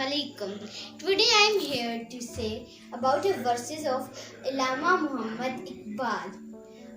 Assalamualaikum. Today I am here to say about the verses of Allama Muhammad Iqbal.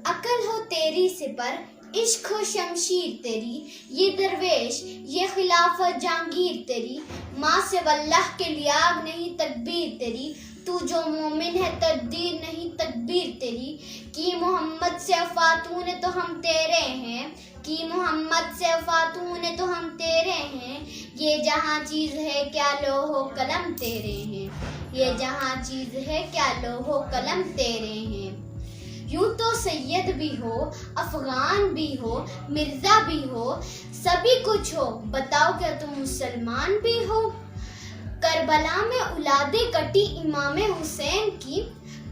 अकल हो तेरी sipper, इश्क हो शमशीर तेरी, ये दरवेश ये खिलाफत जहांगीर तेरी, माँ से वल्लाह के लियाग नहीं तकबीर तेरी, तू जो मोमिन है तकदीर नहीं तकबीर तेरी, कि मोहम्मद से फातून तो हम तेरे हैं, कि मोहम्मद से फातून तो हम तेरे हैं, ये जहाँ चीज़ है क्या लोहो कलम तेरे हैं, ये जहाँ चीज़ है क्या लोहो कलम तेरे हैं। यूं तो सैयद भी हो, अफगान भी हो, मिर्जा भी हो, सभी कुछ हो, बताओ क्या तुम मुसलमान भी हो। करबला में औलादे कटी इमामे हुसैन की,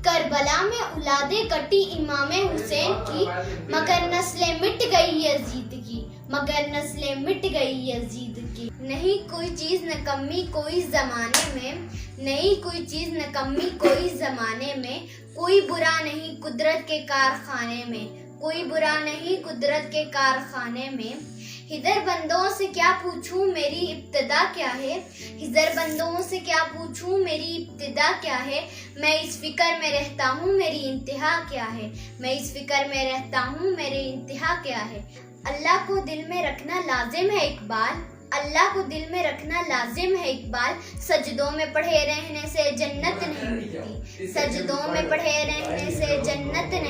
करबला में औलादे कटी इमामे हुसैन की, मगर नस्लें मिट गई यजीद की, मगर नस्लें मिट गई यजीद की। नहीं कोई चीज़ निकम्मी कोई ज़माने में, नहीं कोई चीज़ निकम्मी कोई ज़माने में, कोई बुरा नहीं कुदरत के कारखाने में, कोई बुरा नहीं कुदरत के कारखाने में। हिजर बंदों से क्या पूछूं मेरी इब्तिदा क्या है, हिजर बंदों से क्या पूछूं मेरी इब्तिदा क्या है, मैं इस फिक्र में रहता हूँ मेरी इंतहा क्या है, मैं इस फिक्र में रहता हूँ मेरी इंतहा क्या है। अल्लाह को दिल में रखना लाजिम है इकबाल, अल्लाह को दिल में रखना लाजिम है इकबाल, सजदों में पढ़े रहने से जन्नत नहीं मिलती, सजदों में पढ़े रहने से जन्नत